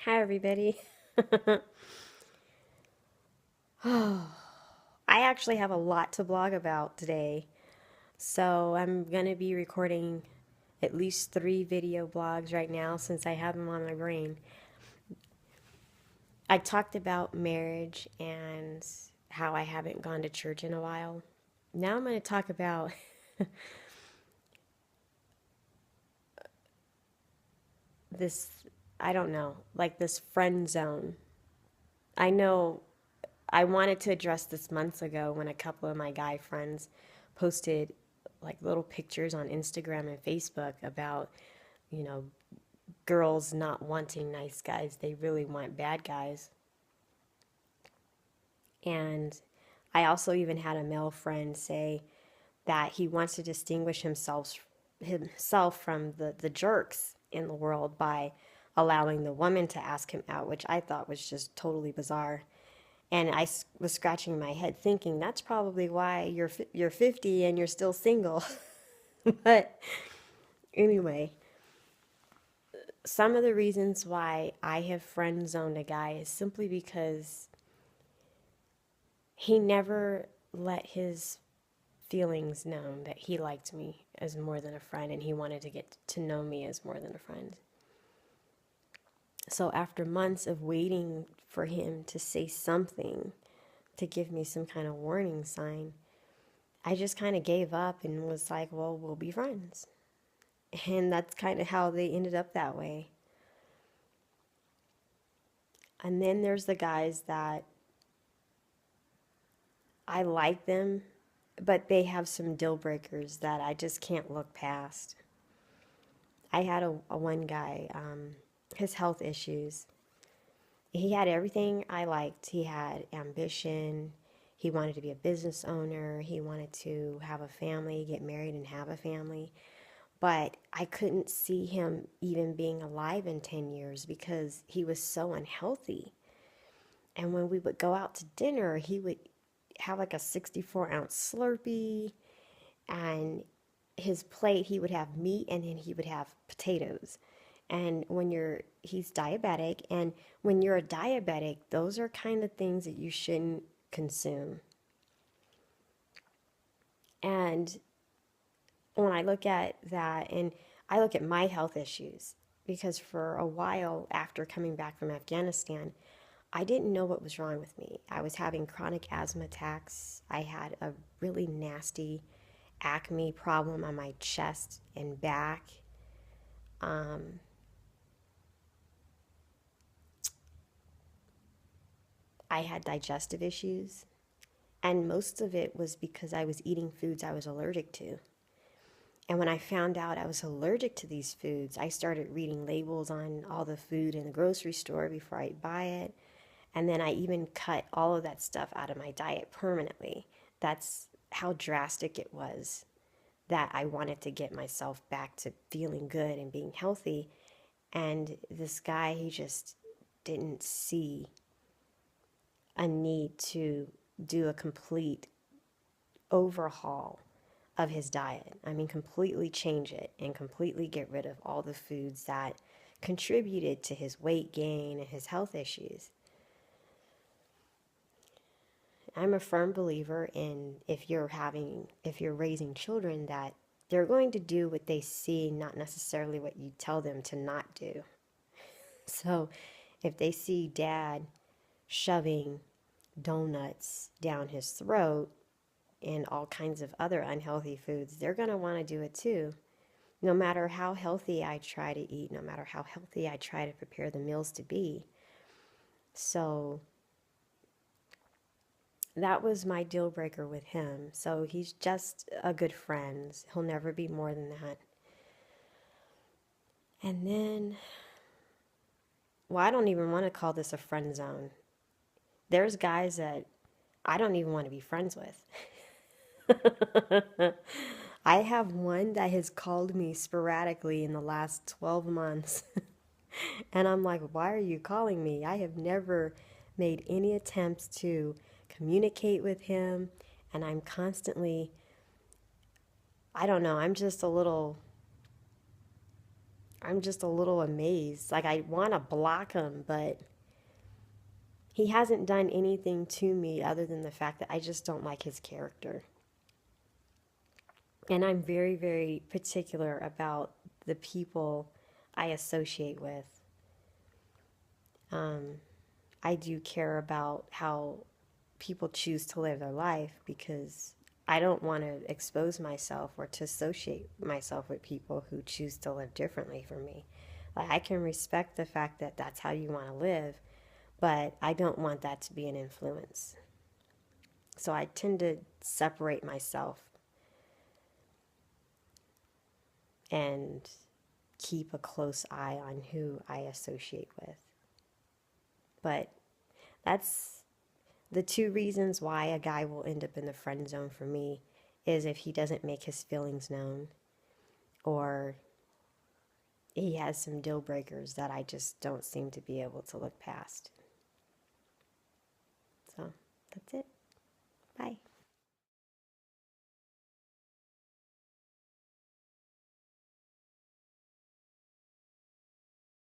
Hi, everybody. Oh, I actually have a lot to blog about today. So I'm going to be recording at least 3 video blogs right now since I have them on my brain. I talked about marriage and how I haven't gone to church in a while. Now I'm going to talk about this, I don't know, like this friend zone. I know I wanted to address this months ago when a couple of my guy friends posted like little pictures on Instagram and Facebook about, you know, girls not wanting nice guys. They really want bad guys. And I also even had a male friend say that he wants to distinguish himself from the jerks in the world by allowing the woman to ask him out, which I thought was just totally bizarre. And was scratching my head thinking that's probably why you're 50 and you're still single. But anyway, some of the reasons why I have friend zoned a guy is simply because he never let his feelings known that he liked me as more than a friend and he wanted to get to know me as more than a friend. So after months of waiting for him to say something, to give me some kind of warning sign, I just kind of gave up and was like, well, we'll be friends. And that's kind of how they ended up that way. And then there's the guys that I like them, but they have some deal breakers that I just can't look past. I had a one guy, his health issues. He had everything I liked. He had ambition. He wanted to be a business owner. He wanted to have a family, get married and have a family. But I couldn't see him even being alive in 10 years because he was so unhealthy. And when we would go out to dinner, he would have like a 64-ounce Slurpee, and his plate, he would have meat and then he would have potatoes. And he's diabetic, and when you're a diabetic, those are kind of things that you shouldn't consume. And when I look at that, and I look at my health issues, because for a while after coming back from Afghanistan, I didn't know what was wrong with me. I was having chronic asthma attacks. I had a really nasty acne problem on my chest and back. Um, I had digestive issues, and most of it was because I was eating foods I was allergic to. And when I found out I was allergic to these foods, I started reading labels on all the food in the grocery store before I buy it. And then I even cut all of that stuff out of my diet permanently. That's how drastic it was that I wanted to get myself back to feeling good and being healthy. And this guy, he just didn't see a need to do a complete overhaul of his diet. I mean, completely change it and completely get rid of all the foods that contributed to his weight gain and his health issues. I'm a firm believer in if you're raising children, that they're going to do what they see, not necessarily what you tell them to not do. So if they see dad shoving donuts down his throat and all kinds of other unhealthy foods, they're going to want to do it too. No matter how healthy I try to eat, no matter how healthy I try to prepare the meals to be. So that was my deal breaker with him. So he's just a good friend. He'll never be more than that. And then, well, I don't even want to call this a friend zone. There's guys that I don't even want to be friends with. I have one that has called me sporadically in the last 12 months. And I'm like, why are you calling me? I have never made any attempts to communicate with him. And I'm constantly, I don't know, I'm just a little, I'm just a little amazed. Like, I want to block him, but he hasn't done anything to me other than the fact that I just don't like his character. And I'm very, very particular about the people I associate with. I do care about how people choose to live their life because I don't want to expose myself or to associate myself with people who choose to live differently from me. Like, I can respect the fact that that's how you want to live, but I don't want that to be an influence. So I tend to separate myself and keep a close eye on who I associate with. But that's the two reasons why a guy will end up in the friend zone for me is if he doesn't make his feelings known or he has some deal breakers that I just don't seem to be able to look past. So that's it. Bye.